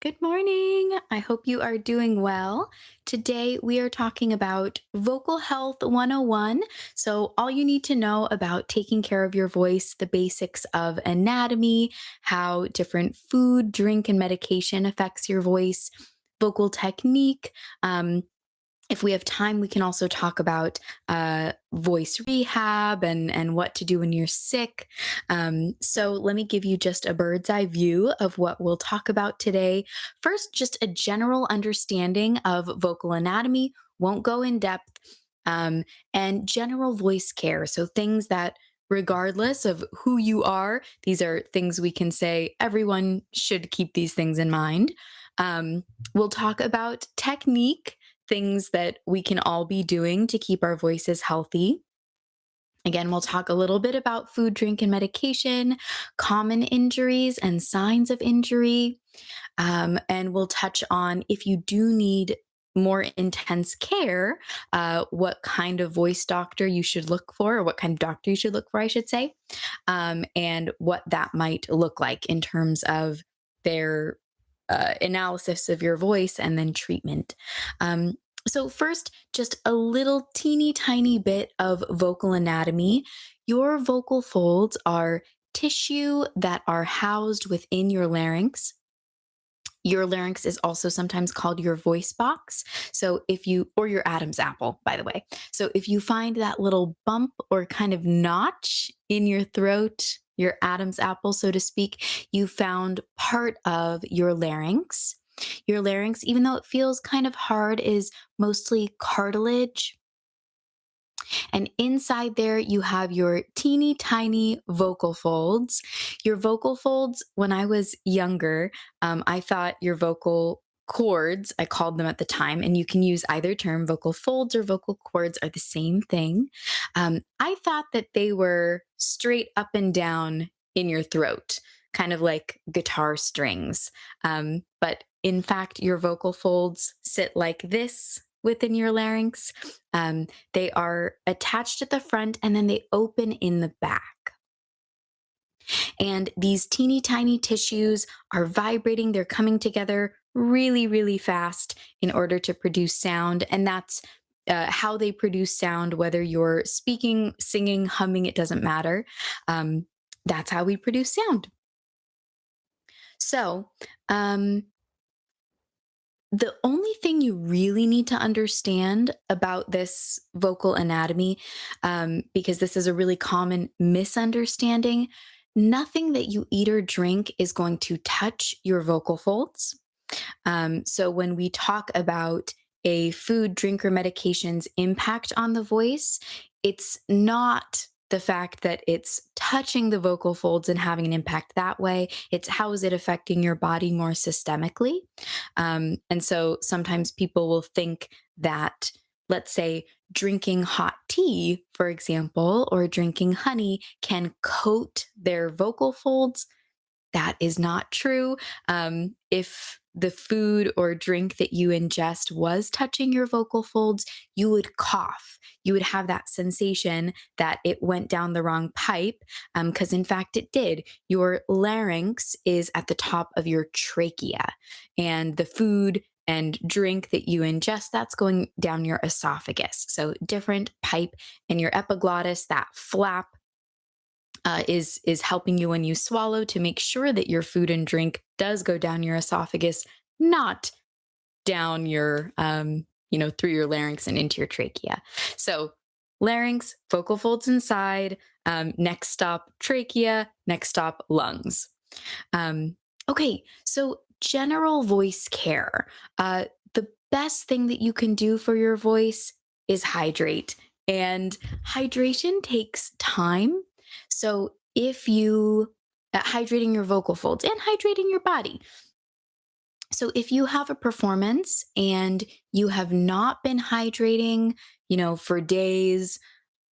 Good morning. I hope you are doing well. Today we are talking about Vocal Health 101. So, all you need to know about taking care of your voice, the basics of anatomy, how different food, drink, and medication affects your voice, vocal technique, um, if we have time, we can also talk about voice rehab and what to do when you're sick. So let me give you just a bird's eye view of what we'll talk about today. First, just a general understanding of vocal anatomy. Won't go in depth. Um, and general voice care. So things that regardless of who you are, these are things we can say everyone should keep these things in mind. We'll talk about technique, things that we can all be doing to keep our voices healthy. Again, we'll talk a little bit about food, drink, and medication, common injuries and signs of injury. And we'll touch on if you do need more intense care, what kind of voice doctor you should look for, or what kind of doctor you should look for, I should say, and what that might look like in terms of their analysis of your voice and then treatment. Um, so, first, just a little teeny tiny bit of vocal anatomy. Your vocal folds are tissue that are housed within your larynx. Your larynx is also sometimes called your voice box. So if you, or your Adam's apple, by the way. So if you find that little bump or kind of notch in your throat, your Adam's apple, so to speak, you found part of your larynx. Your larynx, even though it feels kind of hard, is mostly cartilage, and inside there, you have your teeny tiny vocal folds. Your vocal folds, when I was younger, I thought your vocal cords, I called them at the time, and you can use either term, vocal folds or vocal cords are the same thing. I thought that they were straight up and down in your throat, kind of like guitar strings. But in fact, your vocal folds sit like this within your larynx. They are attached at the front and then they open in the back. And these teeny tiny tissues are vibrating, they're coming together really, really fast in order to produce sound. And that's how they produce sound, whether you're speaking, singing, humming, it doesn't matter. Um, that's how we produce sound. So, um, the only thing you really need to understand about this vocal anatomy, because this is a really common misunderstanding, nothing that you eat or drink is going to touch your vocal folds. So when we talk about a food, drink, or medication's impact on the voice, it's not the fact that it's touching the vocal folds and having an impact that way. It's how is it affecting your body more systemically. And so sometimes people will think that, let's say, drinking hot tea, for example, or drinking honey can coat their vocal folds. That is not true. If the food or drink that you ingest was touching your vocal folds, you would cough. You would have that sensation that it went down the wrong pipe, because in fact it did. Your larynx is at the top of your trachea, and the food and drink that you ingest, that's going down your esophagus. So, different pipe, and your epiglottis, that flap is helping you when you swallow to make sure that your food and drink does go down your esophagus, not down your through your larynx and into your trachea. So larynx, vocal folds inside. Next stop trachea. Next stop lungs. Okay, so general voice care. The best thing that you can do for your voice is hydrate. And hydration takes time. So if you hydrating your vocal folds and hydrating your body. So if you have a performance and you have not been hydrating, for days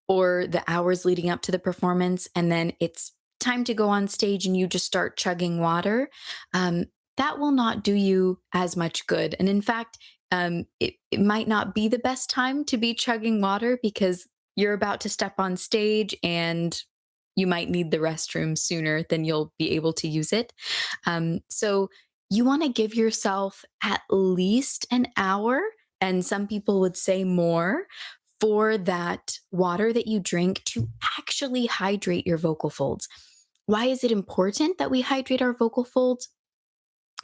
or the hours leading up to the performance, and then it's time to go on stage and you just start chugging water, um, that will not do you as much good. And in fact, it might not be the best time to be chugging water because you're about to step on stage and you might need the restroom sooner than you'll be able to use it. So You want to give yourself at least an hour, and some people would say more, for that water that you drink to actually hydrate your vocal folds. Why is it important that we hydrate our vocal folds?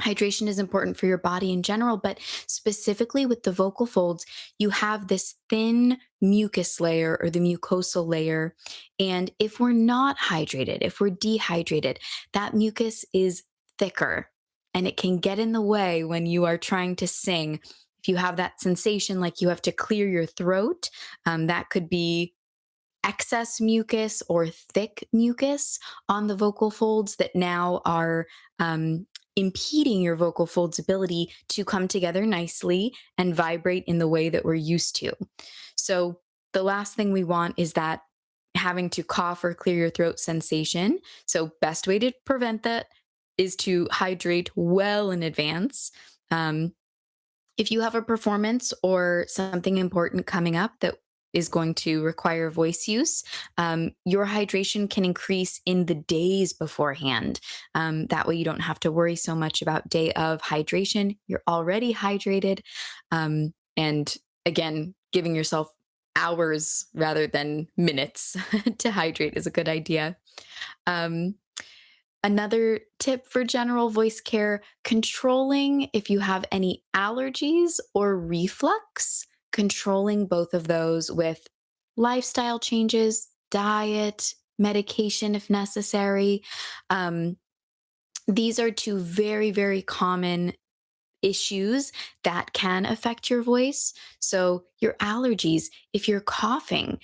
Hydration is important for your body in general, but specifically with the vocal folds, you have this thin mucus layer or the mucosal layer. And if we're not hydrated, if we're dehydrated, that mucus is thicker and it can get in the way when you are trying to sing. If you have that sensation like you have to clear your throat, that could be excess mucus or thick mucus on the vocal folds that now are impeding your vocal folds' ability to come together nicely and vibrate in the way that we're used to. So, the last thing we want is that having to cough or clear your throat sensation. So, best way to prevent that is to hydrate well in advance. Um, if you have a performance or something important coming up that is going to require voice use, your hydration can increase in the days beforehand. That way, you don't have to worry so much about day of hydration. You're already hydrated. And again, giving yourself hours rather than minutes to hydrate is a good idea. Um, Another tip for general voice care, controlling if you have any allergies or reflux, controlling both of those with lifestyle changes, diet, medication if necessary. Um, these are two very, very common issues that can affect your voice. So, your allergies, if you're coughing,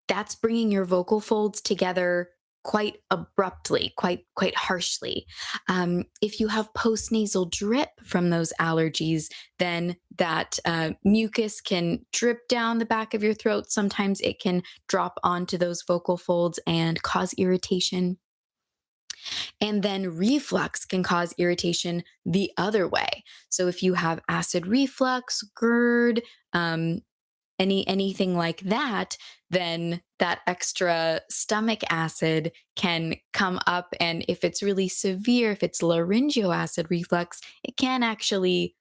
that's bringing your vocal folds together quite abruptly, quite harshly. If you have postnasal drip from those allergies, then that mucus can drip down the back of your throat. Sometimes it can drop onto those vocal folds and cause irritation. And then reflux can cause irritation the other way. So if you have acid reflux, GERD, anything like that, then that extra stomach acid can come up. And if it's really severe, if it's laryngeal acid reflux, it can actually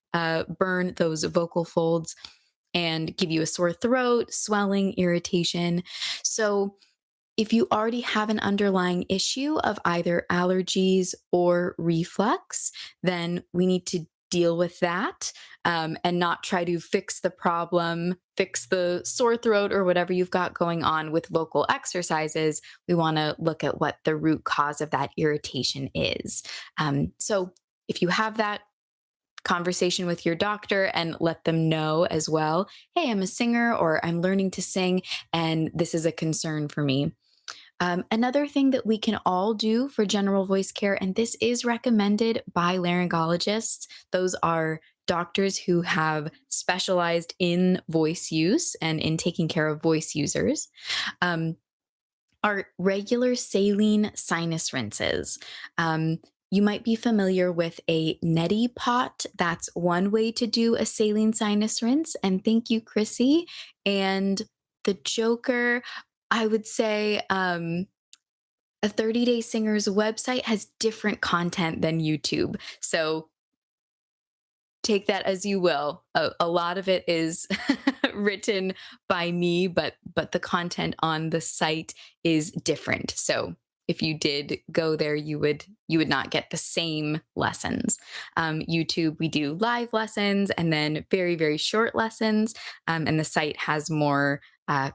burn those vocal folds and give you a sore throat, swelling, irritation. So if you already have an underlying issue of either allergies or reflux, then we need to deal with that, and not try to fix the problem, fix the sore throat or whatever you've got going on with vocal exercises. We want to look at what the root cause of that irritation is. So if you have that conversation with your doctor and let them know as well, hey, I'm a singer or I'm learning to sing, and this is a concern for me. Another thing that we can all do for general voice care, and this is recommended by laryngologists, those are doctors who have specialized in voice use and in taking care of voice users, um, are regular saline sinus rinses. Um, you might be familiar with a neti pot. That's one way to do a saline sinus rinse. And thank you, Chrissy. And the Joker, I would say a 30 Day Singer's website has different content than YouTube. So take that as you will. A lot of it is written by me, but the content on the site is different. So if you did go there, you would not get the same lessons. YouTube, we do live lessons and then very very short lessons, and the site has more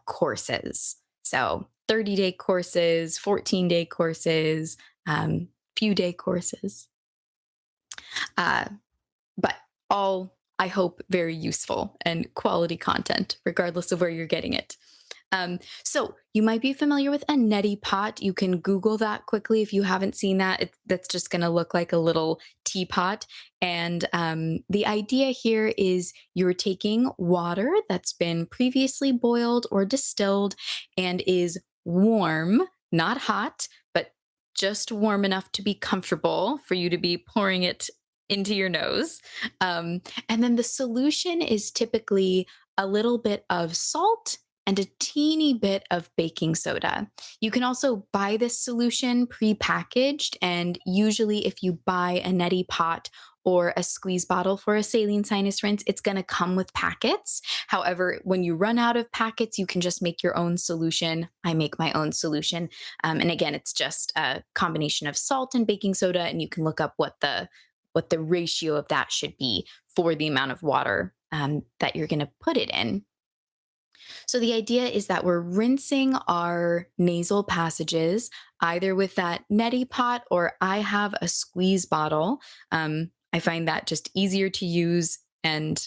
courses. So 30-day courses, 14-day courses, few day courses. Uh, but all, I hope, very useful and quality content, regardless of where you're getting it. So you might be familiar with a neti pot. You can Google that quickly if you haven't seen that. That's just going to look like a little teapot. And the idea here is you're taking water that's been previously boiled or distilled and is warm, not hot, but just warm enough to be comfortable for you to be pouring it into your nose. And then the solution is typically a little bit of salt and a teeny bit of baking soda. You can also buy this solution pre-packaged, and usually if you buy a neti pot or a squeeze bottle for a saline sinus rinse, it's going to come with packets. However, when you run out of packets, you can just make your own solution. I make my own solution. And again, it's just a combination of salt and baking soda, and you can look up what the ratio of that should be for the amount of water that you're going to put it in. So the idea is that we're rinsing our nasal passages either with that neti pot, or I have a squeeze bottle. I find that just easier to use and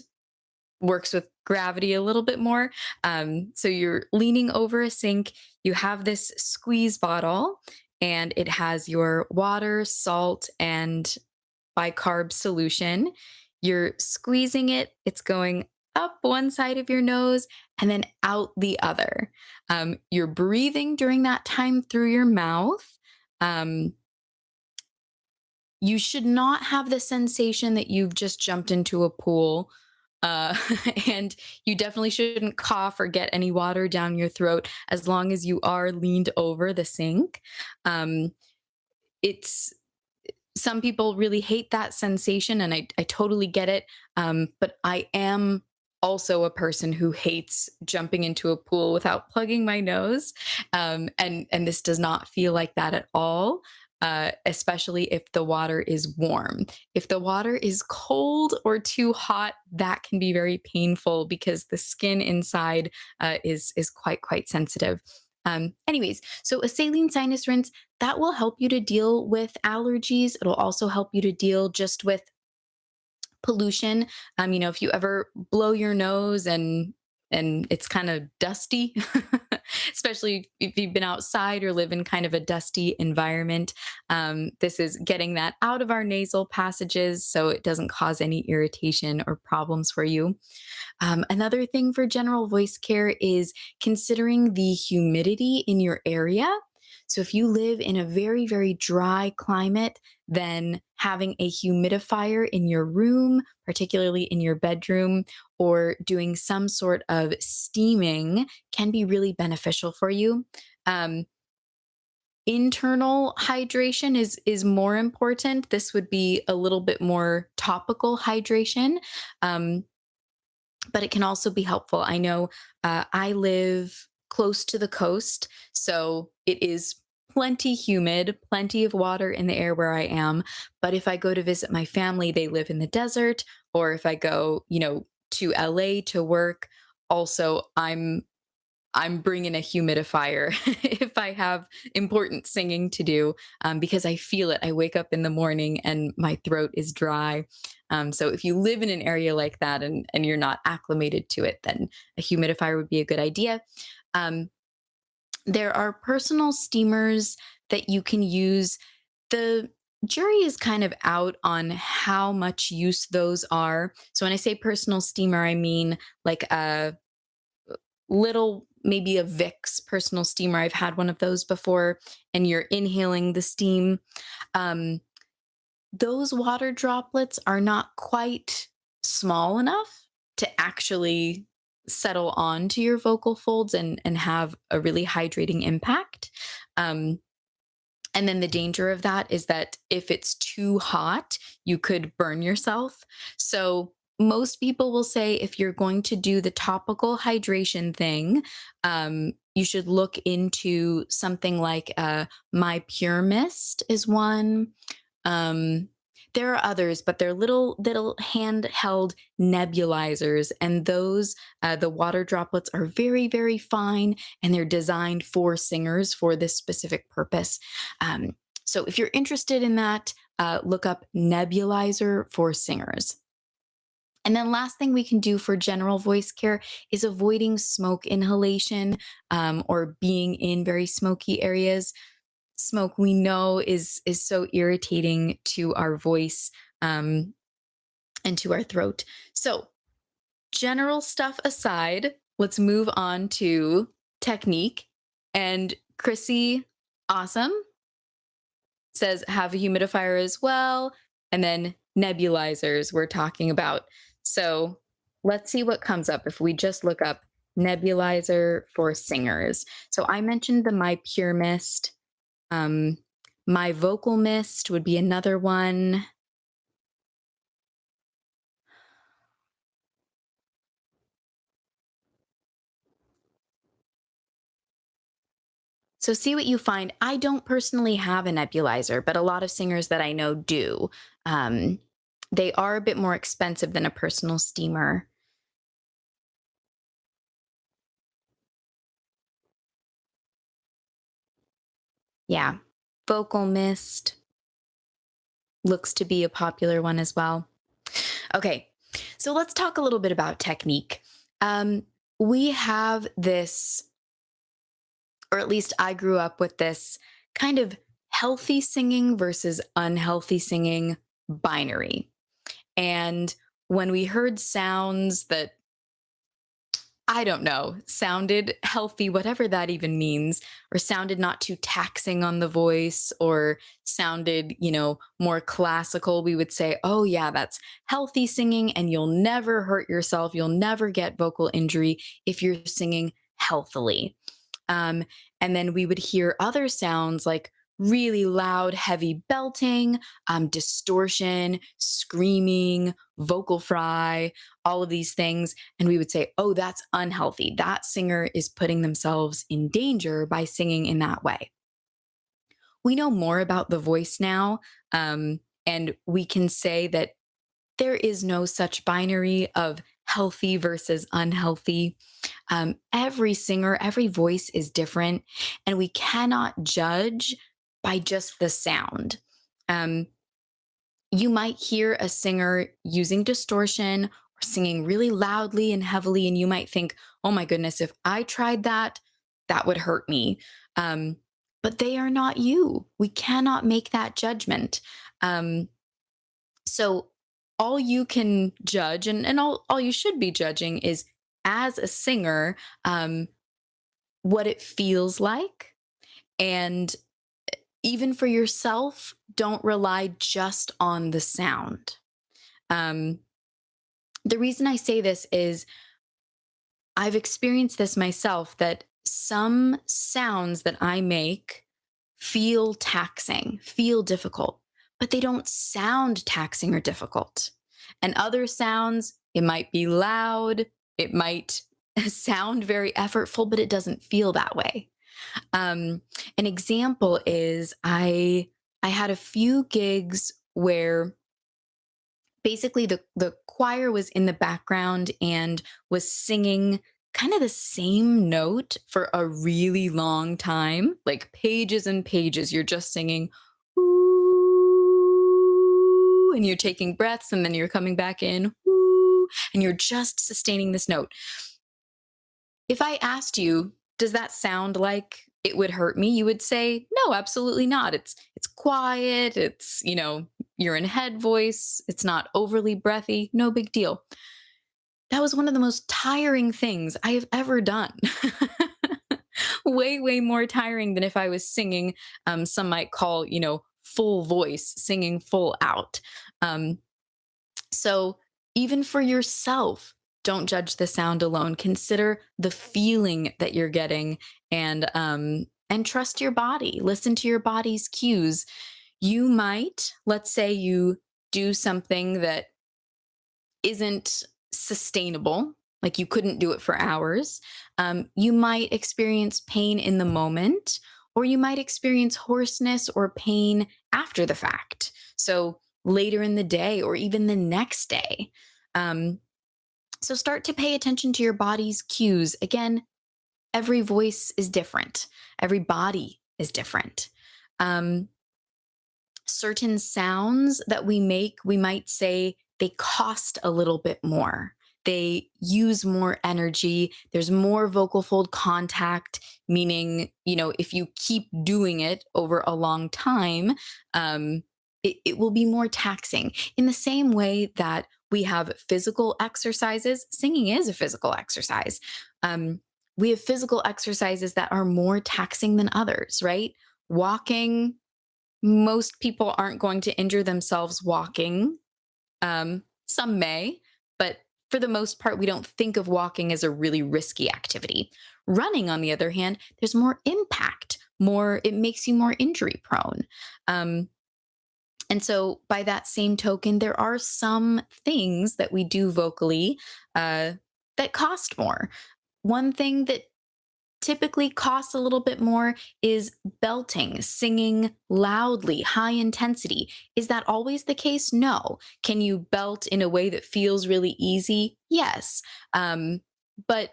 works with gravity a little bit more. So you're leaning over a sink, you have this squeeze bottle, and it has your water, salt, and bicarb solution. You're squeezing it, it's going up one side of your nose and then out the other. You're breathing during that time through your mouth. Um, you should not have the sensation that you've just jumped into a pool. Uh, and you definitely shouldn't cough or get any water down your throat as long as you are leaned over the sink. Um, it's Some people really hate that sensation, and I totally get it. But I am also a person who hates jumping into a pool without plugging my nose. And this does not feel like that at all. Especially if the water is warm. If the water is cold or too hot, that can be very painful because the skin inside is quite sensitive. Anyways, so a saline sinus rinse that will help you to deal with allergies. It'll also help you to deal just with pollution. If you ever blow your nose and it's kind of dusty, especially if you've been outside or live in kind of a dusty environment, this is getting that out of our nasal passages so it doesn't cause any irritation or problems for you. Another thing for general voice care is considering the humidity in your area. So, if you live in a very dry climate, then having a humidifier in your room, particularly in your bedroom, or doing some sort of steaming can be really beneficial for you. Um, Internal hydration is more important. This would be a little bit more topical hydration. Um, but it can also be helpful. I know I live close to the coast, so it is plenty humid, plenty of water in the air where I am. But if I go to visit my family, they live in the desert, or if I go, to LA to work, also I'm bringing a humidifier if I have important singing to do, because I feel it. I wake up in the morning and my throat is dry. So if you live in an area like that and you're not acclimated to it, then a humidifier would be a good idea. Um, there are personal steamers that you can use. The jury is kind of out on how much use those are. So when I say personal steamer, I mean like a little, maybe a Vicks personal steamer. I've had one of those before, and you're inhaling the steam. Um, those water droplets are not quite small enough to actually settle onto your vocal folds and have a really hydrating impact. Um, and then the danger of that is that if it's too hot, you could burn yourself. So most people will say if you're going to do the topical hydration thing, you should look into something like My Pure Mist is one. Um, there are others, but they're little handheld nebulizers, and those the water droplets are very fine, and they're designed for singers for this specific purpose. Um, so if you're interested in that, look up nebulizer for singers. And then last thing we can do for general voice care is avoiding smoke inhalation, or being in very smoky areas. Smoke we know is so irritating to our voice, um, and to our throat. So general stuff aside, let's move on to technique. And Chrissy, awesome, says have a humidifier as well, and then nebulizers we're talking about. So let's see what comes up if we just look up nebulizer for singers. So I mentioned the My Pure Mist. um, My Vocal Mist would be another one. So see what you find. I don't personally have a nebulizer, but a lot of singers that I know do. Um, they are a bit more expensive than a personal steamer. Yeah. Vocal Mist looks to be a popular one as well. Okay, so let's talk a little bit about technique. Um, we have this, or at least I grew up with this kind of healthy singing versus unhealthy singing binary. And when we heard sounds that, I don't know, sounded healthy, whatever that even means, or sounded not too taxing on the voice, or sounded, more classical, we would say, oh, yeah, that's healthy singing, and you'll never hurt yourself. You'll never get vocal injury if you're singing healthily. Um, and then we would hear other sounds like really loud, heavy belting, distortion, screaming, vocal fry, all of these things. And we would say, oh, that's unhealthy. That singer is putting themselves in danger by singing in that way. We know more about the voice now. And we can say that there is no such binary of healthy versus unhealthy. Every singer, every voice is different, and we cannot judge by just the sound. Um, you might hear a singer using distortion or singing really loudly and heavily, and you might think, oh my goodness, if I tried that, that would hurt me. Um, but they are not you. We cannot make that judgment. Um, so all you can judge, and all you should be judging is as a singer, um, what it feels like. And even for yourself, don't rely just on the sound. Um, the reason I say this is I've experienced this myself, that some sounds that I make feel taxing, feel difficult, but they don't sound taxing or difficult. And other sounds, it might be loud, it might sound very effortful, but it doesn't feel that way. Um, an example is I had a few gigs where basically the choir was in the background and was singing kind of the same note for a really long time, like pages and pages. You're just singing ooh, and you're taking breaths, and then you're coming back in ooh, and you're just sustaining this note. If I asked you, does that sound like it would hurt me? You would say, no, absolutely not. It's quiet, it's, you're in head voice, it's not overly breathy, no big deal. That was one of the most tiring things I have ever done. Way, way more tiring than if I was singing, some might call, full voice, singing full out. Um, so even for yourself, don't judge the sound alone. Consider the feeling that you're getting, and trust your body. Listen to your body's cues. You might, let's say you do something that isn't sustainable, like you couldn't do it for hours. You might experience pain in the moment, or you might experience hoarseness or pain after the fact. So later in the day, or even the next day. Um, so start to pay attention to your body's cues. Again, every voice is different, every body is different. Um, Certain sounds that we make, we might say they cost a little bit more. They use more energy. There's more vocal fold contact, meaning, if you keep doing it over a long time, it will be more taxing. In the same way that we have physical exercises, singing is a physical exercise. Um, we have physical exercises that are more taxing than others, right? Walking, most people aren't going to injure themselves walking. Some may, but for the most part, we don't think of walking as a really risky activity. Running, on the other hand, there's more impact, it makes you more injury prone. Um, and so, by that same token, there are some things that we do vocally, that cost more. One thing that typically costs a little bit more is belting, singing loudly, high intensity. Is that always the case? No. Can you belt in a way that feels really easy? Yes. But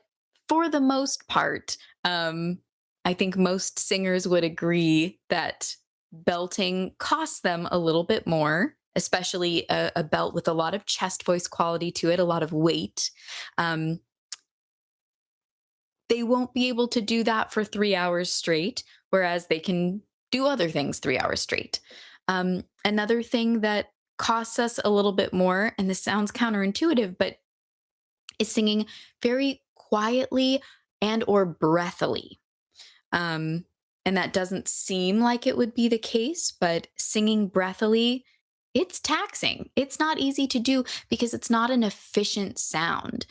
for the most part, I think most singers would agree that belting costs them a little bit more, especially a belt with a lot of chest voice quality to it, a lot of weight. Um, they won't be able to do that for 3 hours straight, whereas they can do other things 3 hours straight. Another thing that costs us a little bit more, and this sounds counterintuitive, but is singing very quietly and or breathily. Um, and that doesn't seem like it would be the case, but singing breathily, it's taxing. It's not easy to do because it's not an efficient sound.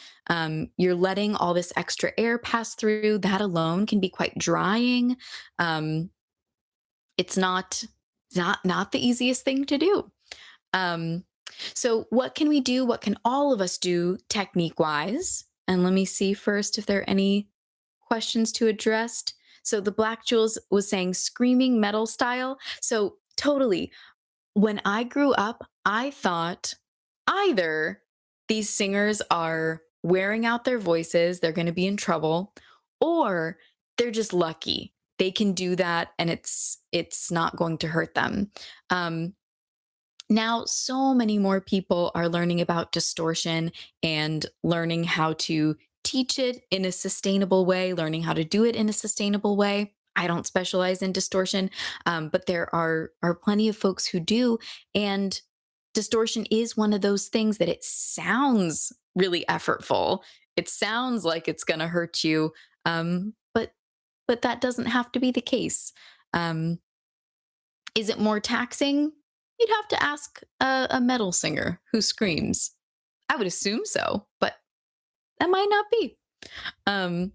You're letting all this extra air pass through. That alone can be quite drying. Um, it's not the easiest thing to do. Um, so, what can we do? What can all of us do technique wise? And let me see first if there are any questions to address. So, the Black Jewels was saying screaming metal style. So, totally. When I grew up, I thought either these singers are wearing out their voices, they're going to be in trouble, or they're just lucky. They can do that and it's not going to hurt them. Um, Now so many more people are learning about distortion and learning how to teach it in a sustainable way, learning how to do it in a sustainable way. I don't specialize in distortion, but there are plenty of folks who do, and distortion is one of those things that it sounds really effortful. It sounds like it's going to hurt you, but that doesn't have to be the case. Um, is it more taxing? You'd have to ask a metal singer who screams. I would assume so, but that might not be. Um,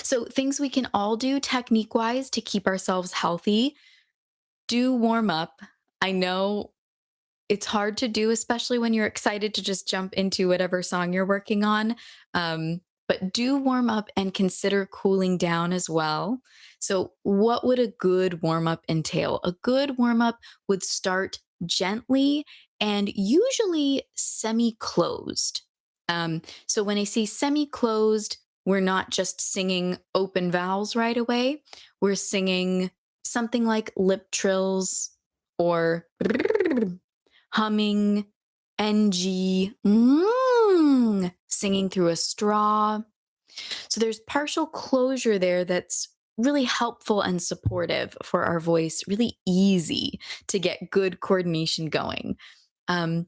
so, things we can all do technique wise to keep ourselves healthy, do warm up. I know it's hard to do, especially when you're excited to just jump into whatever song you're working on. But do warm up and consider cooling down as well. So, what would a good warm up entail? A good warm up would start gently and usually semi closed. So, when I say semi closed, we're not just singing open vowels right away. We're singing something like lip trills or humming, ng, singing through a straw. So there's partial closure there that's really helpful and supportive for our voice, really easy to get good coordination going. Um,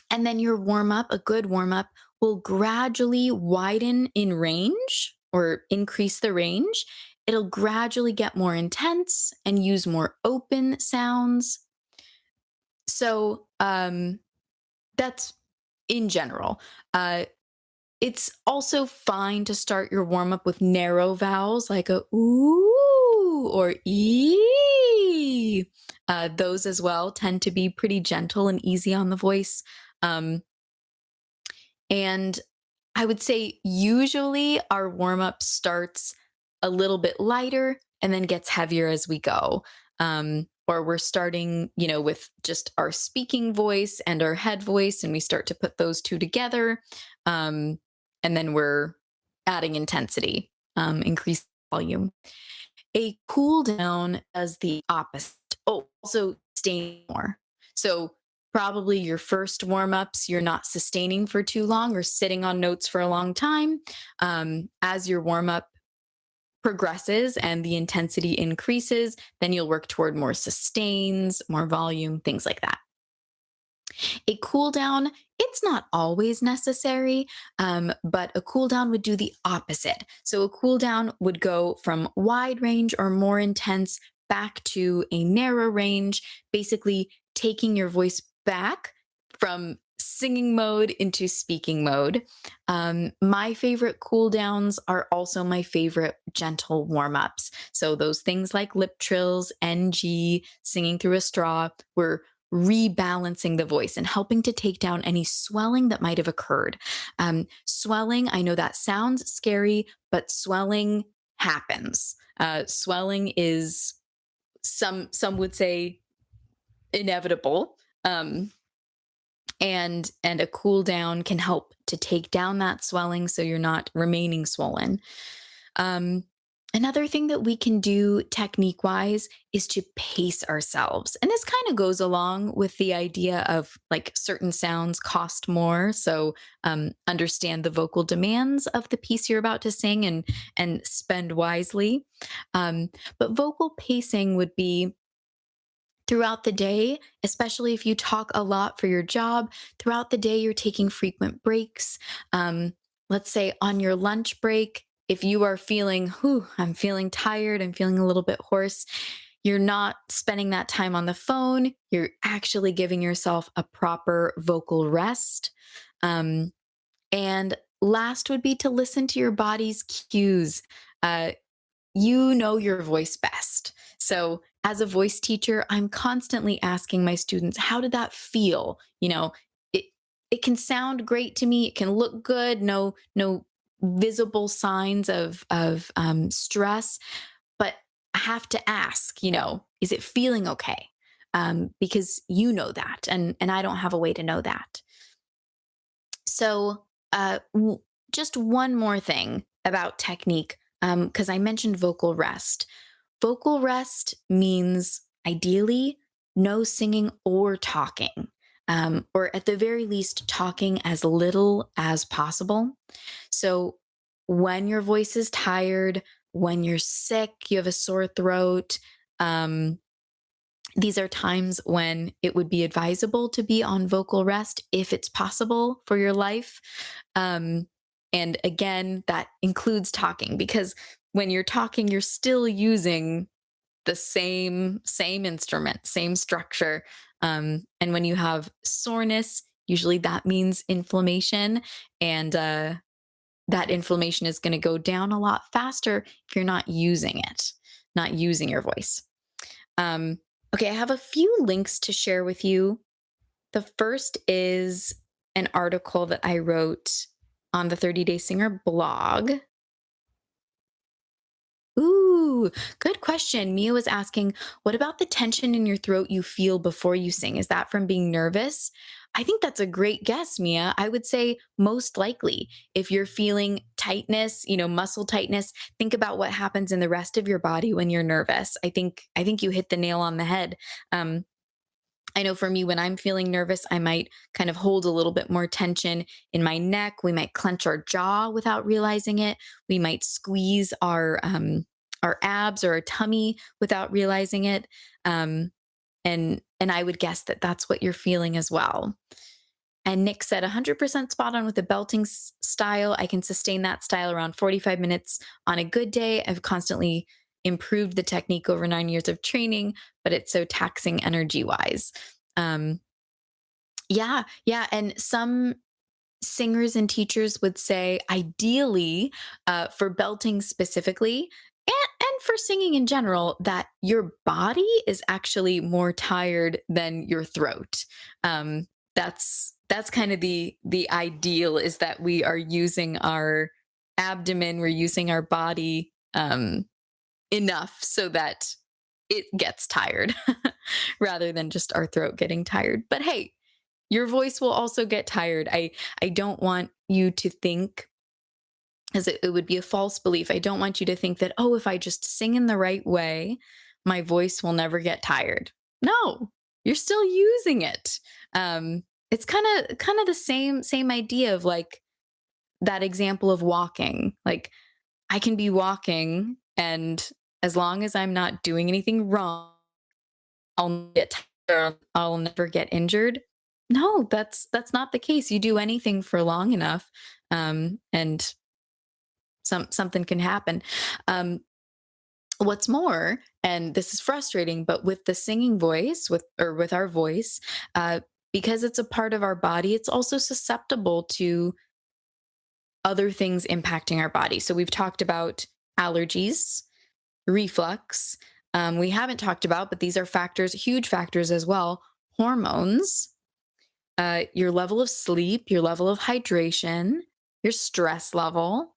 and then your warm up, a good warm up, will gradually widen in range or increase the range. It'll gradually get more intense and use more open sounds. So, that's in general. Uh, it's also fine to start your warm up with narrow vowels like a ooh or ee. Those as well tend to be pretty gentle and easy on the voice. Um, and I would say usually our warm up starts a little bit lighter and then gets heavier as we go. Or we're starting, with just our speaking voice and our head voice, and we start to put those two together. Um, and then we're adding intensity, increase volume. A cool down does the opposite. Oh, also staying more. So probably your first warm ups, you're not sustaining for too long or sitting on notes for a long time. As your warm up progresses and the intensity increases, then you'll work toward more sustains, more volume, things like that. A cool down, it's not always necessary, but a cool down would do the opposite. So a cool down would go from wide range or more intense back to a narrow range, basically taking your voice back from singing mode into speaking mode. My favorite cool downs are also my favorite gentle warm ups. So those things like lip trills, NG, singing through a straw were rebalancing the voice and helping to take down any swelling that might have occurred. Swelling, I know that sounds scary, but swelling happens. Swelling is some would say inevitable. And a cool down can help to take down that swelling so you're not remaining swollen. Um, Another thing that we can do technique wise is to pace ourselves. And this kind of goes along with the idea of like certain sounds cost more. So understand the vocal demands of the piece you're about to sing and spend wisely. Um, but vocal pacing would be throughout the day, especially if you talk a lot for your job, throughout the day, you're taking frequent breaks. Um, let's say on your lunch break, if you are feeling, whew, I'm feeling tired, I'm feeling a little bit hoarse, you're not spending that time on the phone. You're actually giving yourself a proper vocal rest. Um, and last would be to listen to your body's cues. Uh, you know your voice best. So, as a voice teacher, I'm constantly asking my students, how did that feel? It it can sound great to me. It can look good. No visible signs of stress, but I have to ask. Is it feeling okay? Because you know that, and I don't have a way to know that. So, just one more thing about technique, because I mentioned vocal rest. Vocal rest means ideally no singing or talking, or at the very least, talking as little as possible. So, when your voice is tired, when you're sick, you have a sore throat, um, these are times when it would be advisable to be on vocal rest if it's possible for your life. Um, and again, that includes talking because when you're talking, you're still using the same instrument, same structure. And when you have soreness, usually that means inflammation, and that inflammation is going to go down a lot faster if you're not using it, not using your voice. Um, okay, I have a few links to share with you. The first is an article that I wrote on the 30 Day Singer blog. Ooh, good question. Mia was asking, what about the tension in your throat you feel before you sing? Is that from being nervous? I think that's a great guess, Mia. I would say most likely if you're feeling tightness, muscle tightness, think about what happens in the rest of your body when you're nervous. I think you hit the nail on the head. Um, I know for me, when I'm feeling nervous, I might kind of hold a little bit more tension in my neck. We might clench our jaw without realizing it. We might squeeze our abs or our tummy without realizing it. Um, and I would guess that that's what you're feeling as well. And Nick said 100% spot on with the belting style. I can sustain that style around 45 minutes on a good day. I've constantly improved the technique over 9 years of training, but it's so taxing energy wise. Um, yeah, yeah. And some singers and teachers would say, ideally, for belting specifically, and for singing in general, that your body is actually more tired than your throat. That's kind of the ideal, is that we are using our abdomen, we're using our body enough so that it gets tired rather than just our throat getting tired. But hey, your voice will also get tired. I don't want you to think, as it would be a false belief. I don't want you to think that, oh, if I just sing in the right way, my voice will never get tired. No, you're still using it. It's kind of the same idea of like that example of walking. Like I can be walking, and as long as I'm not doing anything wrong, I'll get tired, I'll never get injured. No, that's not the case. You do anything for long enough, and something can happen. Um, what's more, and this is frustrating, but with the singing voice, with our voice, because it's a part of our body, it's also susceptible to other things impacting our body. So we've talked about allergies, reflux. We haven't talked about, but these are factors, huge factors as well. hormones, your level of sleep, your level of hydration, your stress level.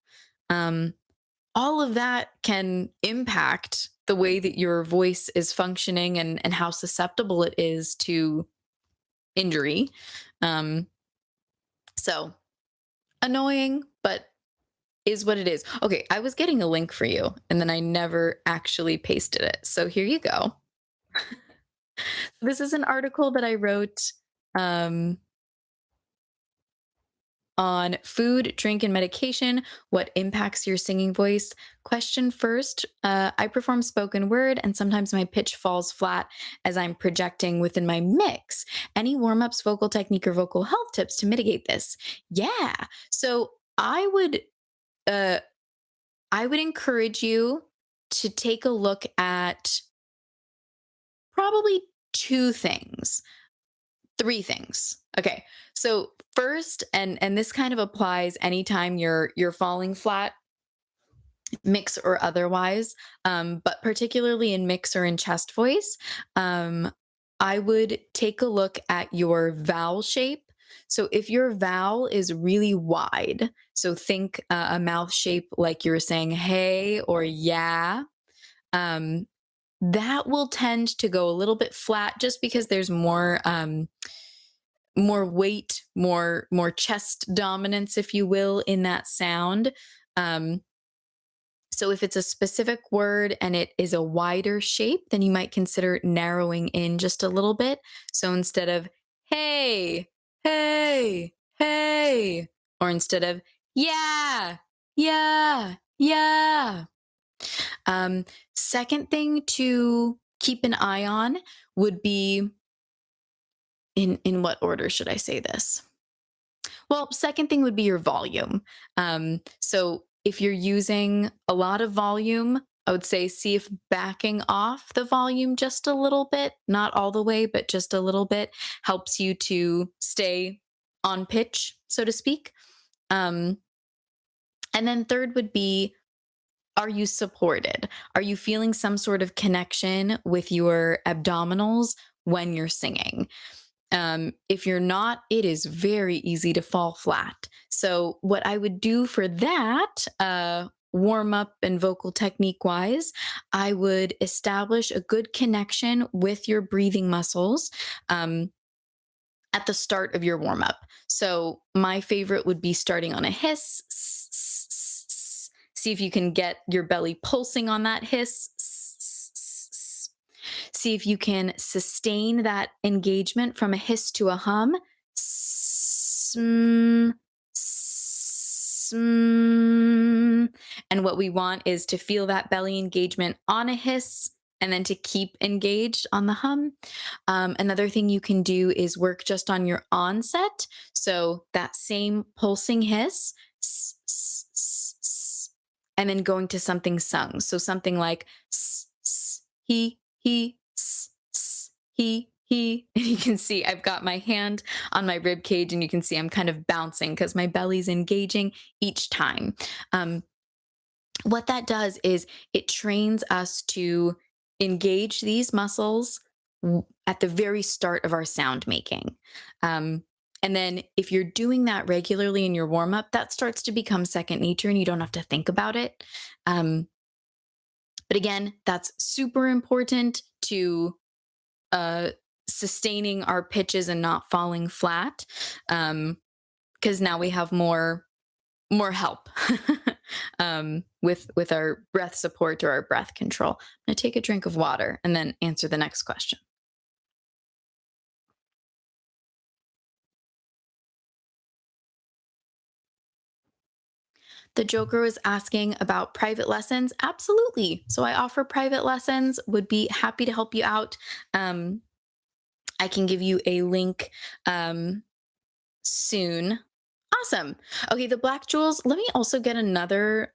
Um, all of that can impact the way that your voice is functioning and how susceptible it is to injury. Um, so annoying, but is what it is. Okay, I was getting a link for you and then I never actually pasted it. So here you go. This is an article that I wrote um, on food, drink, and medication, what impacts your singing voice. Question first, I perform spoken word and sometimes my pitch falls flat as I'm projecting within my mix. Any warm ups, vocal technique, or vocal health tips to mitigate this? Yeah. So uh, I would encourage you to take a look at probably two things. Three things. Okay. So first, and this kind of applies anytime you're falling flat, mix or otherwise, but particularly in mix or in chest voice, I would take a look at your vowel shape. So if your vowel is really wide, so think a mouth shape like you're saying hey or yeah, um, that will tend to go a little bit flat just because there's more weight, more chest dominance, if you will, in that sound. Um, so if it's a specific word and it is a wider shape, then you might consider narrowing in just a little bit. So instead of hey, hey, hey, or instead of yeah, yeah, yeah. Um, Second thing to keep an eye on would be in what order should I say this? Well, second thing would be your volume. So if you're using a lot of volume, I would say see if backing off the volume just a little bit, not all the way, but just a little bit, helps you to stay on pitch, so to speak. Um, and then third would be, are you supported? Are you feeling some sort of connection with your abdominals when you're singing? If you're not, it is very easy to fall flat. So, what I would do for that, warm up and vocal technique wise, I would establish a good connection with your breathing muscles. At the start of your warm up. So, my favorite would be starting on a hiss. See if you can get your belly pulsing on that hiss. See if you can sustain that engagement from a hiss to a hum. And what we want is to feel that belly engagement on a hiss and then to keep engaged on the hum. Another thing you can do is work just on your onset. So that same pulsing hiss, and then going to something sung. So something like he, he. And you can see I've got my hand on my rib cage, and you can see I'm kind of bouncing because my belly's engaging each time. What that does is it trains us to engage these muscles at the very start of our sound making. And then if you're doing that regularly in your warm up, that starts to become second nature and you don't have to think about it. But again, that's super important to sustaining our pitches and not falling flat. Because now we have more help with our breath support or our breath control. I'm gonna take a drink of water and then answer the next question. The Joker was asking about private lessons. Absolutely. So I offer private lessons, would be happy to help you out. Um, I can give you a link soon. Awesome. Okay, the Black Jewels, let me also get another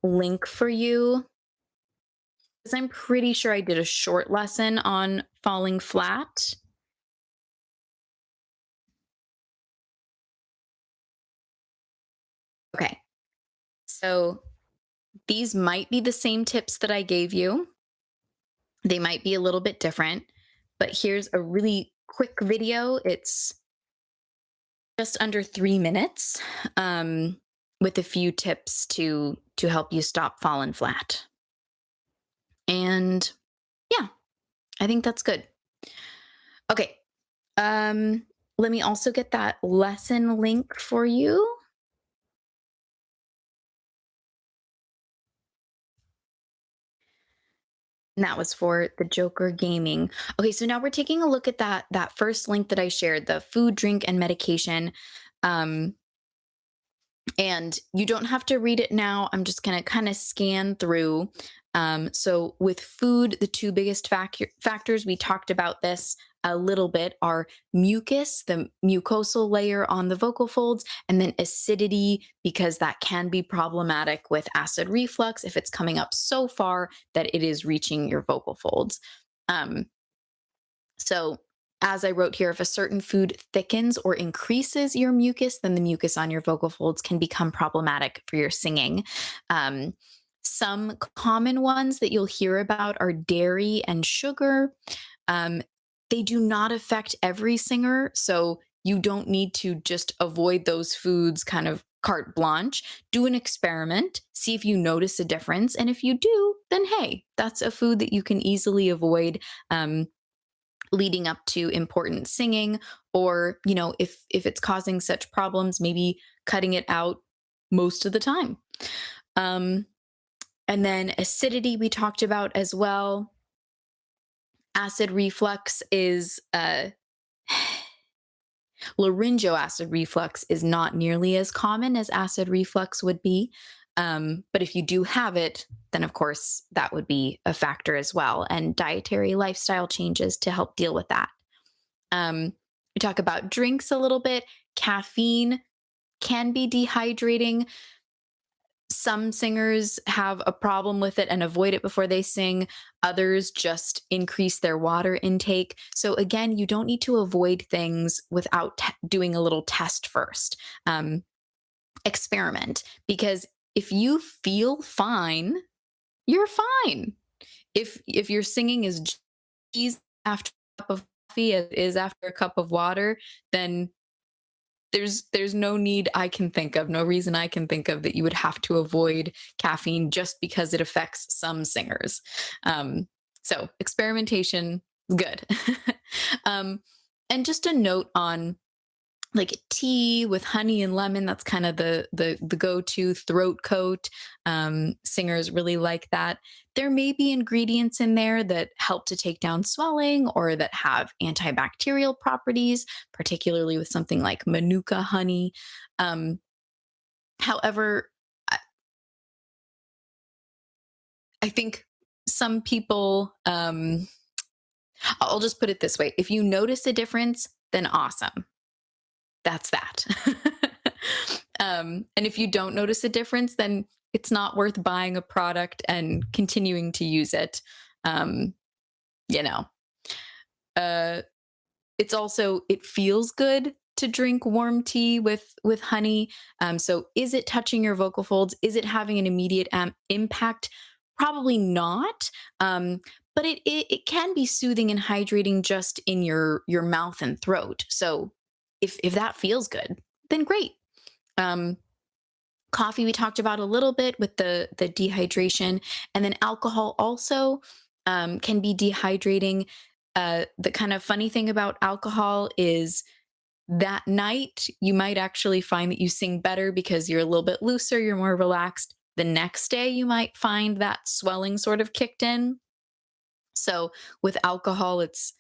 link for you because I'm pretty sure I did a short lesson on falling flat. Okay, so these might be the same tips that I gave you. They might be a little bit different, but here's a really quick video. It's just under 3 minutes, with a few tips to help you stop falling flat. And yeah, I think that's good. Okay. Um, Let me also get that lesson link for you. And that was for the Joker Gaming. Okay, so now we're taking a look at that first link that I shared, the food, drink, and medication. Um, and you don't have to read it now. I'm just going to kind of scan through. So, with food, the two biggest factors, we talked about this a little bit, are mucus, the mucosal layer on the vocal folds, and then acidity, because that can be problematic with acid reflux if it's coming up so far that it is reaching your vocal folds. Um, so, as I wrote here, if a certain food thickens or increases your mucus, then the mucus on your vocal folds can become problematic for your singing. Um, some common ones that you'll hear about are dairy and sugar. Um, they do not affect every singer, so you don't need to just avoid those foods kind of carte blanche. Do an experiment, see if you notice a difference. And if you do, then hey, that's a food that you can easily avoid. Leading up to important singing, or if it's causing such problems, maybe cutting it out most of the time. um and then acidity we talked about as well. Acid reflux is laryngeal acid reflux is not nearly as common as acid reflux would be. But if you do have it, then of course that would be a factor as well, and dietary lifestyle changes to help deal with that. We talk about drinks a little bit. Caffeine can be dehydrating. Some singers have a problem with it and avoid it before they sing. Others just increase their water intake. So, again, you don't need to avoid things without doing a little test first. Experiment, because if you feel fine, you're fine. If your singing is cheese after a cup of coffee as is after a cup of water, then there's no need I can think of, no reason I can think of that you would have to avoid caffeine just because it affects some singers. So experimentation, good. um, and just a note on like tea with honey and lemon, that's kind of the go-to throat coat. Singers really like that. There may be ingredients in there that help to take down swelling or that have antibacterial properties, particularly with something like manuka honey. um, However, I think some people, I'll just put it this way: if you notice a difference, then awesome, that's that. And if you don't notice a difference, then it's not worth buying a product and continuing to use it. Um, you know, uh, it's also, it feels good to drink warm tea with honey. So, is it touching your vocal folds? Is it having an immediate impact? Probably not. But it can be soothing and hydrating just in your mouth and throat. So, if that feels good, then great. Um, Coffee we talked about a little bit with the dehydration, and then alcohol also can be dehydrating. The kind of funny thing about alcohol is that night you might actually find that you sing better because you're a little bit looser, you're more relaxed. The next day you might find that swelling sort of kicked in. So with alcohol, it's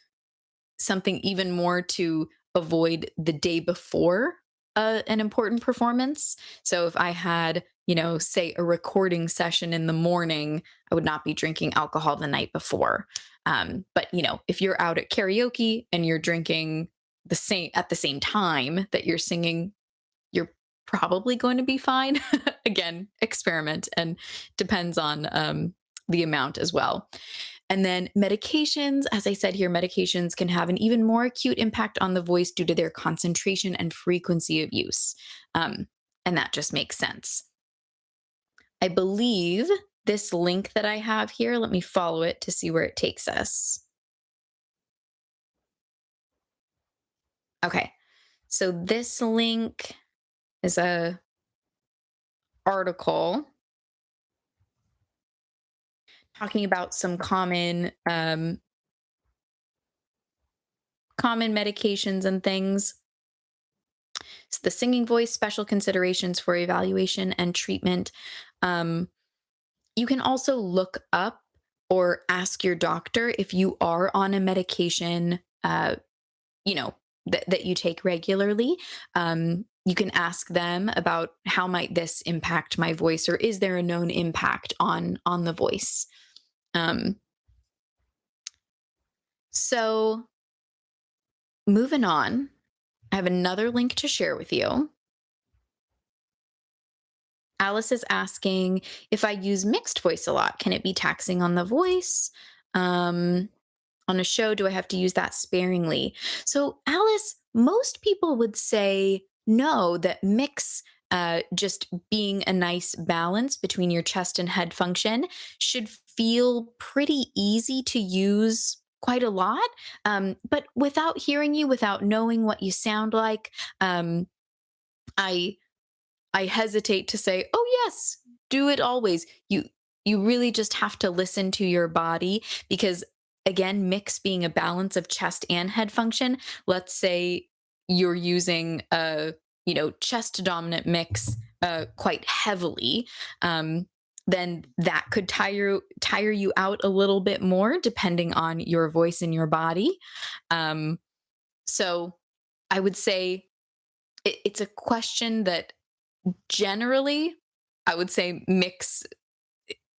something even more to avoid the day before an important performance. So if I had, say a recording session in the morning, I would not be drinking alcohol the night before. But if you're out at karaoke and you're drinking the same at the same time that you're singing, you're probably going to be fine. Again, experiment, and depends on the amount as well. And then medications, as I said here, medications can have an even more acute impact on the voice due to their concentration and frequency of use. And that just makes sense. I believe this link that I have here, let me follow it to see where it takes us. Okay. So this link is a article talking about some common medications and things. It's the singing voice, special considerations for evaluation and treatment. Um, you can also look up or ask your doctor if you are on a medication, you know, that you take regularly. You can ask them about how might this impact my voice, or is there a known impact on the voice? Um, so moving on, I have another link to share with you. Alice is asking if I use mixed voice a lot, can it be taxing on the voice? Um, on a show, do I have to use that sparingly? So, Alice, most people would say no, that mix, just being a nice balance between your chest and head function, should feel pretty easy to use quite a lot. But without hearing you, without knowing what you sound like, I I hesitate to say, "Oh yes, do it always." You really just have to listen to your body because again, mix being a balance of chest and head function. Let's say you're using a, chest dominant mix quite heavily, um, then that could tire you out a little bit more depending on your voice and your body. Um, so I would say it's a question that generally, I would say mix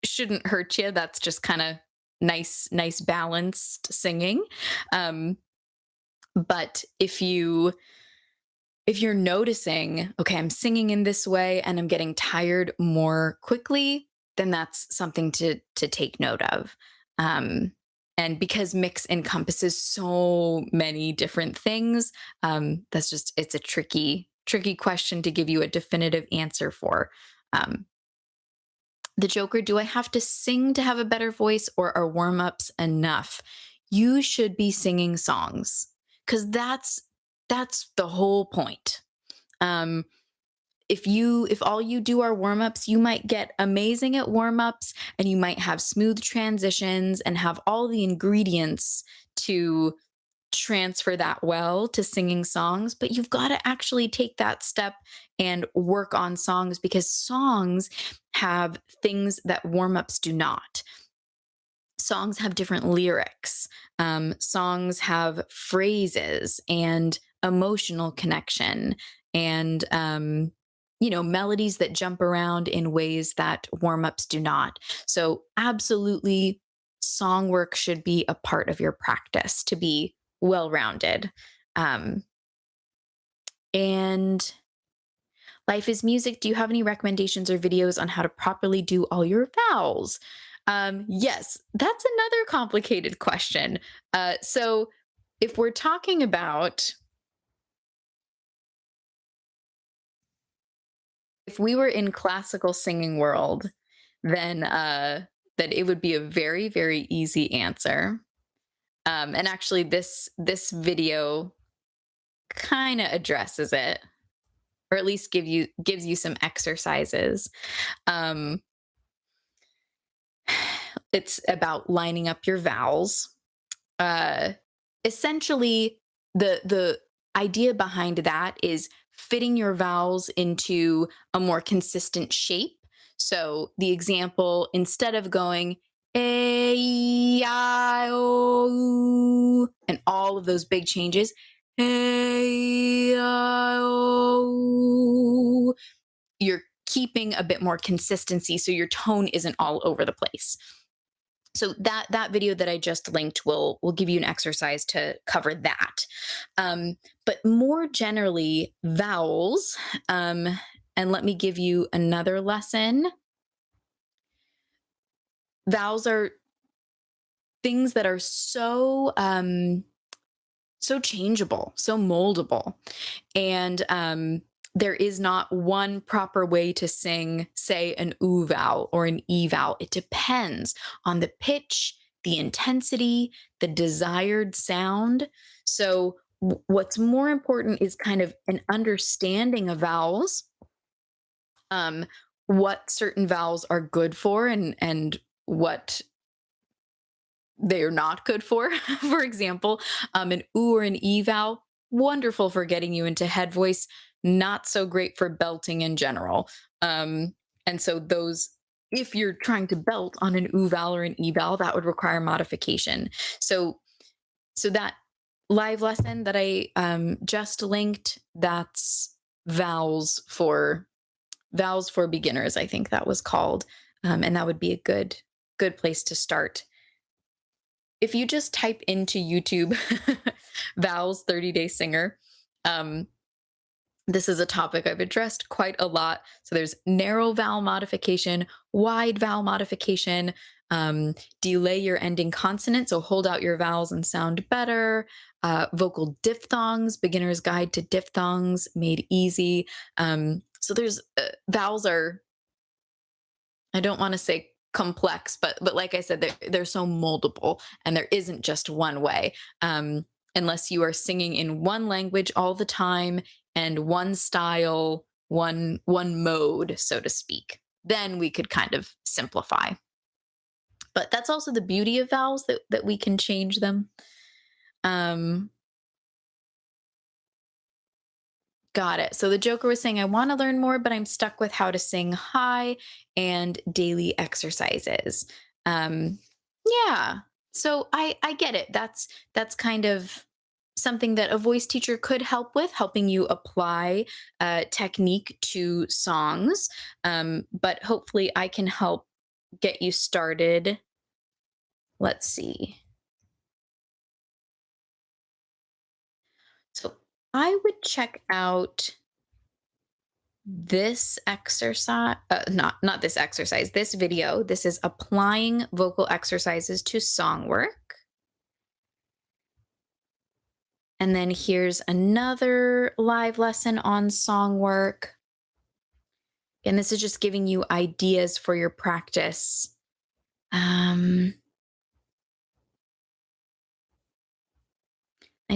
shouldn't hurt you. That's just kind of nice, balanced singing. Um, but if you're noticing, okay, I'm singing in this way and I'm getting tired more quickly, then that's something to take note of. Um, and because mix encompasses so many different things, that's just it's a tricky question to give you a definitive answer for. Um, the Joker, do I have to sing to have a better voice or are warm ups enough? You should be singing songs because that's the whole point. Um, if all you do are warm-ups, you might get amazing at warm-ups and you might have smooth transitions and have all the ingredients to transfer that well to singing songs, but you've got to actually take that step and work on songs because songs have things that warm-ups do not. Songs have different lyrics. Songs have phrases and emotional connection and melodies that jump around in ways that warm-ups do not. So absolutely song work should be a part of your practice to be well-rounded. Um, and Life is Music, do you have any recommendations or videos on how to properly do all your vowels? Yes, that's another complicated question. So, if we're talking about if we were in classical singing world, then that it would be a very very easy answer. And actually, this video kind of addresses it, or at least gives you some exercises. Um, it's about lining up your vowels. Uh, Essentially, the idea behind that is fitting your vowels into a more consistent shape. So the example, instead of going a I o U, and all of those big changes, a I o U, you're keeping a bit more consistency so your tone isn't all over the place. So that video that I just linked will give you an exercise to cover that. But more generally, vowels. And let me give you another lesson. Vowels are things that are so changeable, so moldable, and there is not one proper way to sing, say, an oo vowel or an e vowel. It depends on the pitch, the intensity, the desired sound. So What's more important is kind of an understanding of vowels, um, what certain vowels are good for and what they're not good for. For example, an oo or an e vowel, wonderful for getting you into head voice, not so great for belting in general. And so those, if you're trying to belt on an oo vowel or an e vowel, that would require modification. So, so that live lesson that I just linked, that's vowels for vowels for beginners. I think that was called, and that would be a good place to start. If you just type into YouTube vowels 30-day singer, um, this is a topic I've addressed quite a lot. So there's narrow vowel modification, wide vowel modification, delay your ending consonant, so hold out your vowels and sound better. Vocal diphthongs, beginner's guide to diphthongs made easy. So there's vowels are, I don't want to say complex, but like I said, they're so moldable, and there isn't just one way. Unless you are singing in one language all the time and one style, one mode, so to speak, then we could kind of simplify. But that's also the beauty of vowels, that we can change them. Um, Got it. So the Joker was saying, I want to learn more, but I'm stuck with how to sing high and daily exercises. Um, yeah. So I get it. That's kind of something that a voice teacher could help with, helping you apply technique to songs. But hopefully I can help get you started. Let's see. So I would check out this exercise, not this exercise, this video. This is applying vocal exercises to song work. And then here's another live lesson on song work. And this is just giving you ideas for your practice. I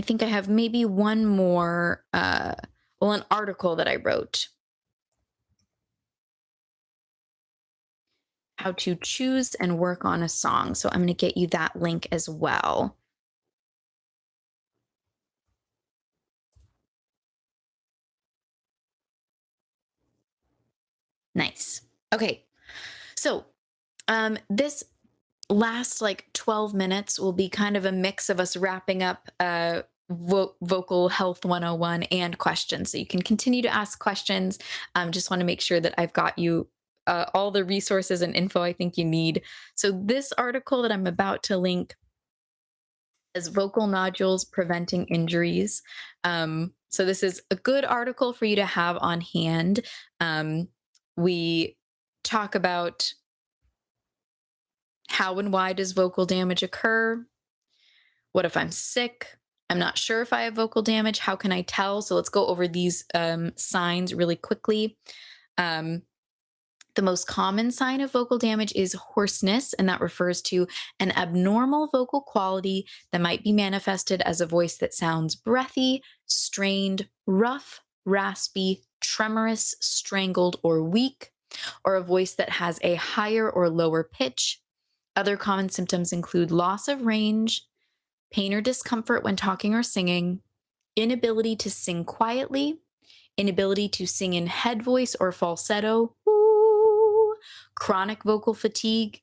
think I have maybe one more, an article that I wrote. How to choose and work on a song. So I'm going to get you that link as well. Nice. Okay. So this last like 12 minutes will be kind of a mix of us wrapping up vocal health 101 and questions. So you can continue to ask questions. Just want to make sure that I've got you all the resources and info I think you need. So this article that I'm about to link is Vocal Nodules Preventing Injuries. So this is a good article for you to have on hand. We talk about how and why does vocal damage occur? What if I'm sick? I'm not sure if I have vocal damage. How can I tell? So let's go over these signs really quickly. The most common sign of vocal damage is hoarseness, and that refers to an abnormal vocal quality that might be manifested as a voice that sounds breathy, strained, rough, raspy, tremorous, strangled, or weak, or a voice that has a higher or lower pitch. Other common symptoms include loss of range, pain or discomfort when talking or singing, inability to sing quietly, inability to sing in head voice or falsetto, ooh, chronic vocal fatigue.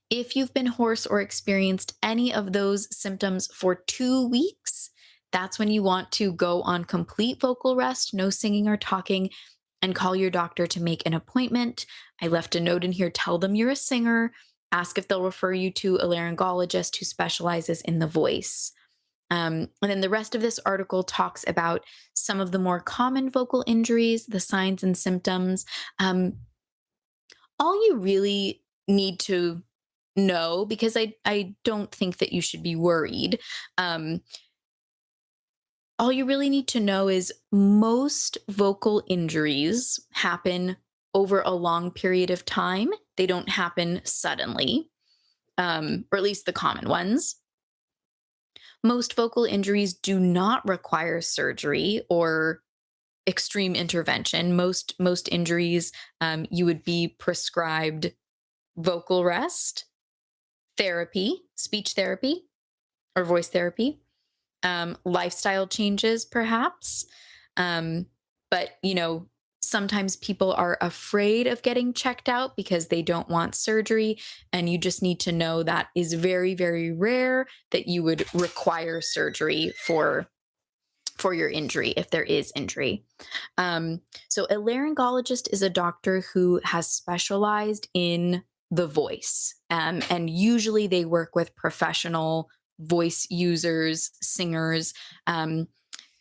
If you've been hoarse or experienced any of those symptoms for 2 weeks, that's when you want to go on complete vocal rest, no singing or talking, and call your doctor to make an appointment. I left a note in here, tell them you're a singer, ask if they'll refer you to a laryngologist who specializes in the voice. And then the rest of this article talks about some of the more common vocal injuries, the signs and symptoms. All you really need to know, because I don't think that you should be worried. All you really need to know is most vocal injuries happen over a long period of time. They don't happen suddenly, or at least the common ones. Most vocal injuries do not require surgery or extreme intervention. Most injuries, you would be prescribed vocal rest, therapy, speech therapy, or voice therapy, lifestyle changes, perhaps. Um, but, sometimes people are afraid of getting checked out because they don't want surgery. And you just need to know that is very, very rare that you would require surgery for your injury if there is injury. Um, so, a laryngologist is a doctor who has specialized in the voice. And usually they work with professional voice users, singers. Um,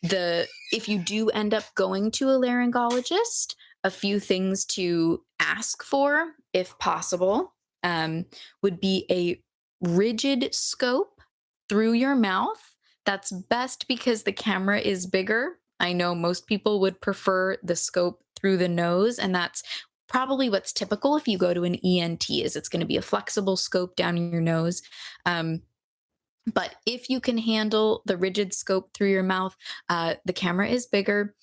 if you do end up going to a laryngologist, a few things to ask for, if possible, would be a rigid scope through your mouth. That's best because the camera is bigger. I know most people would prefer the scope through the nose, and that's probably what's typical if you go to an ENT is it's going to be a flexible scope down your nose. Um, but if you can handle the rigid scope through your mouth, the camera is bigger.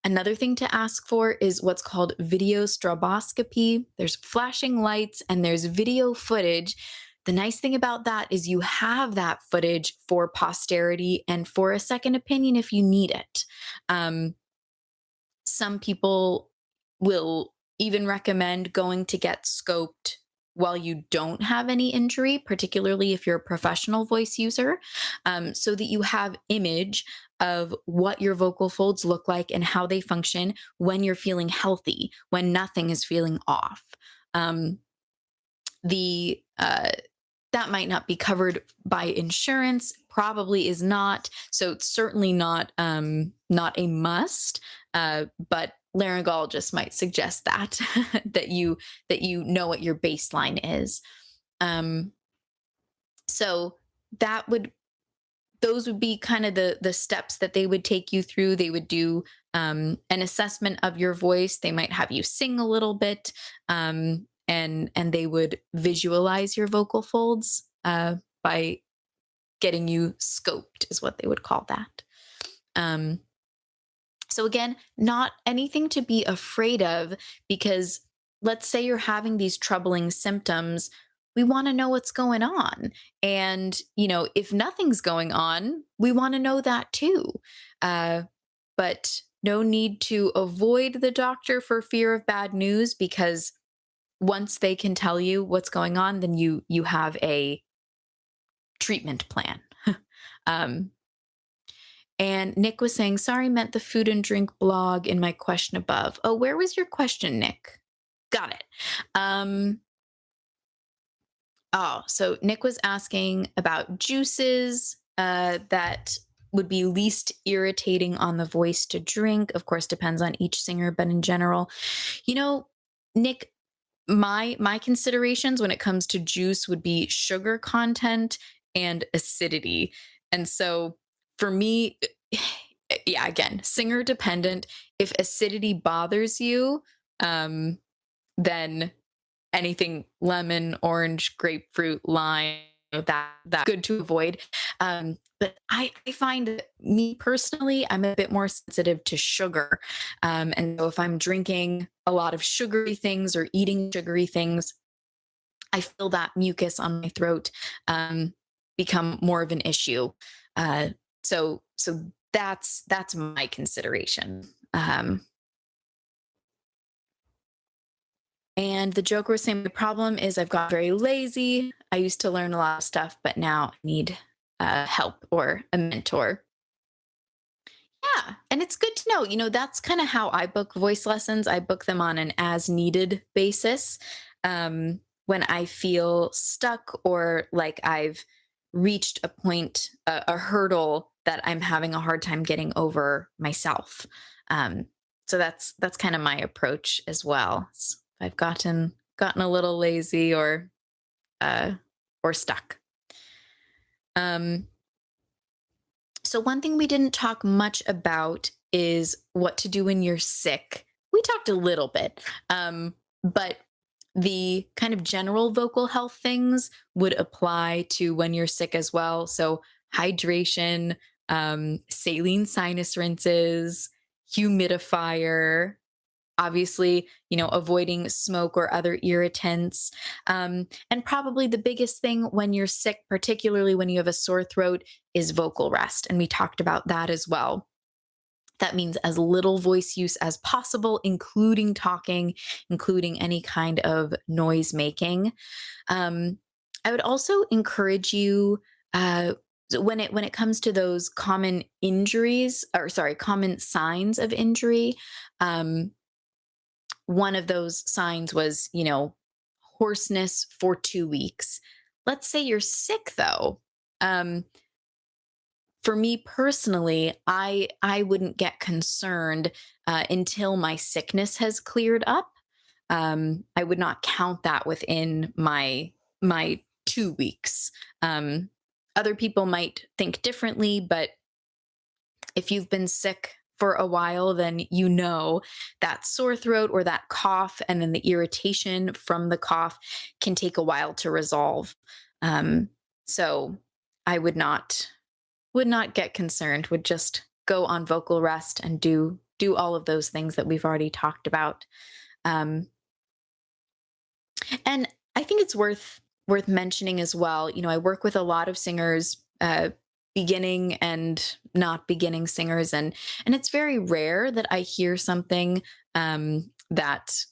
Another thing to ask for is what's called video stroboscopy. There's flashing lights and there's video footage. The nice thing about that is you have that footage for posterity and for a second opinion if you need it. Um, some people will even recommend going to get scoped while you don't have any injury, particularly if you're a professional voice user, so that you have image of what your vocal folds look like and how they function when you're feeling healthy, when nothing is feeling off. Um, the That might not be covered by insurance, probably is not, so it's certainly not a must, but laryngologists might suggest that that you know what your baseline is. um, so that would those would be kind of the steps that they would take you through. They would do an assessment of your voice. They might have you sing a little bit, and they would visualize your vocal folds by getting you scoped, is what they would call that. Um, so again, not anything to be afraid of, because let's say you're having these troubling symptoms. We want to know what's going on. And, if nothing's going on, we want to know that too. Uh, but no need to avoid the doctor for fear of bad news, because once they can tell you what's going on, then you have a treatment plan. um, and Nick was saying, sorry, meant the food and drink blog in my question above. Oh, where was your question, Nick? Got it. So Nick was asking about juices that would be least irritating on the voice to drink. Of course, depends on each singer, but in general, Nick, my considerations when it comes to juice would be sugar content and acidity. And so for me, yeah, again, singer dependent. If acidity bothers you, um, then anything lemon, orange, grapefruit, lime, that good to avoid. But I find that me personally, I'm a bit more sensitive to sugar. And so if I'm drinking a lot of sugary things or eating sugary things, I feel that mucus on my throat become more of an issue. So that's my consideration. And the Joker was saying the problem is I've got very lazy. I used to learn a lot of stuff, but now I need help or a mentor. Yeah, and it's good to know. That's kind of how I book voice lessons. I book them on an as needed basis. When I feel stuck or like I've reached a point, a hurdle that I'm having a hard time getting over myself. So that's kind of my approach as well. If I've gotten a little lazy uh, or stuck. Um, so one thing we didn't talk much about is what to do when you're sick. We talked a little bit, but the kind of general vocal health things would apply to when you're sick as well. So hydration, saline sinus rinses, humidifier, obviously, avoiding smoke or other irritants. And probably the biggest thing when you're sick, particularly when you have a sore throat, is vocal rest. And we talked about that as well. That means as little voice use as possible, including talking, including any kind of noise making. Um, I would also encourage you, when it comes to those common injuries, or sorry, common signs of injury. Um, One of those signs was, hoarseness for 2 weeks. Let's say you're sick though. Um, for me personally, I wouldn't get concerned until my sickness has cleared up. I would not count that within my 2 weeks. Um, Other people might think differently, but if you've been sick for a while, then you know that sore throat or that cough, and then the irritation from the cough can take a while to resolve. Um, so I would not get concerned. Would just go on vocal rest and do all of those things that we've already talked about. Um, and I think it's worth mentioning as well. I work with a lot of singers, beginning and not beginning singers, and it's very rare that I hear something that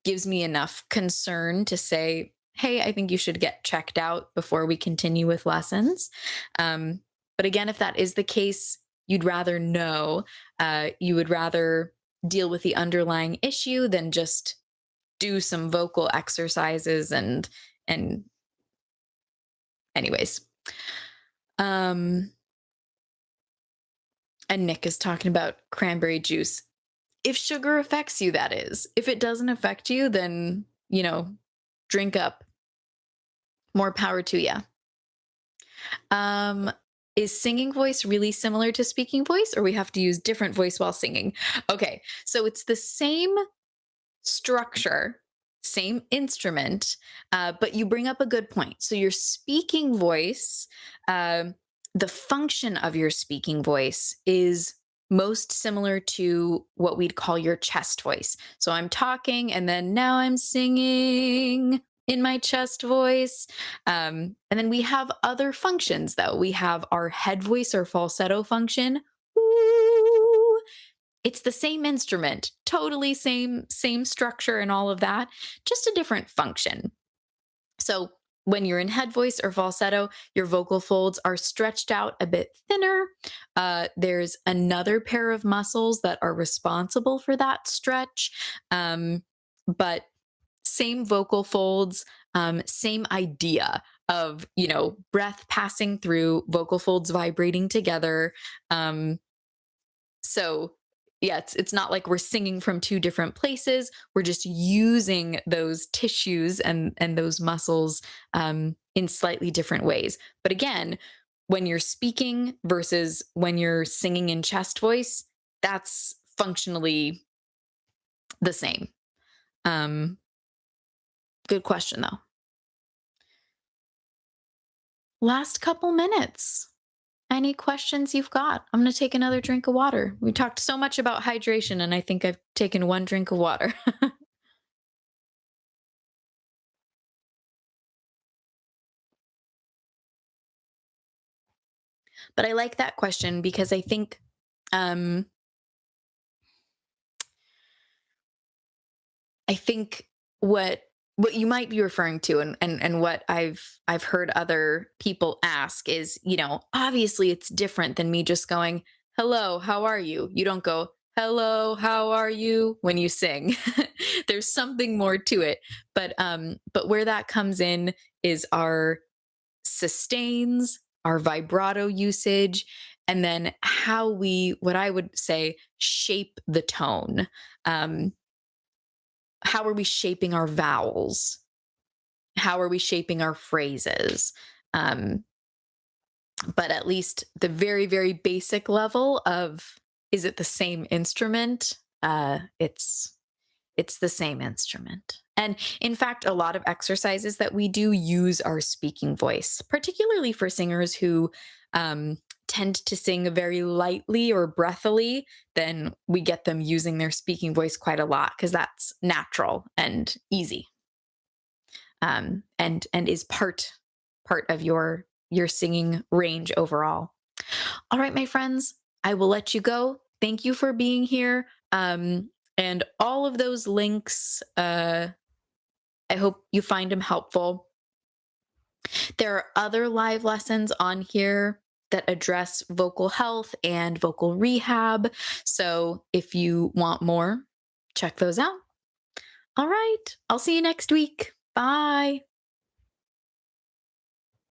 gives me enough concern to say, "Hey, I think you should get checked out before we continue with lessons." Um, but again, if that is the case, you'd rather know. You would rather deal with the underlying issue than just do some vocal exercises and anyways. Um and Nick is talking about cranberry juice. If sugar affects you, that is. If it doesn't affect you, then, drink up. More power to you. Um is singing voice really similar to speaking voice, or we have to use different voice while singing? Okay, so it's the same structure, same instrument, but you bring up a good point. So your speaking voice, the function of your speaking voice is most similar to what we'd call your chest voice. So I'm talking and then now I'm singing in my chest voice. And then we have other functions though. We have our head voice or falsetto function. Ooh, it's the same instrument, totally same structure and all of that, just a different function. So when you're in head voice or falsetto, your vocal folds are stretched out a bit thinner. There's another pair of muscles that are responsible for that stretch, but same vocal folds, same idea of breath passing through, vocal folds vibrating together. So yeah, it's not like we're singing from two different places. We're just using those tissues and those muscles in slightly different ways. But again, when you're speaking versus when you're singing in chest voice, that's functionally the same. Um, Good question though. Last couple minutes. Any questions you've got? I'm going to take another drink of water. We talked so much about hydration, and I think I've taken one drink of water. But I like that question because I think um, I think what you might be referring to, and what I've heard other people ask is, obviously it's different than me just going, "Hello, how are you?" You don't go, "Hello, how are you?" when you sing. There's something more to it. But where that comes in is our sustains, our vibrato usage, and then how we, what I would say, shape the tone. Um, how are we shaping our vowels? How are we shaping our phrases? Um, but at least the very, very basic level of, is it the same instrument? It's the same instrument. And in fact, a lot of exercises that we do use our speaking voice, particularly for singers who um, tend to sing very lightly or breathily, then we get them using their speaking voice quite a lot because that's natural and easy, and is part of your singing range overall. All right, my friends, I will let you go. Thank you for being here. And all of those links, I hope you find them helpful. There are other live lessons on here that address vocal health and vocal rehab. So if you want more, check those out. All right, I'll see you next week. Bye.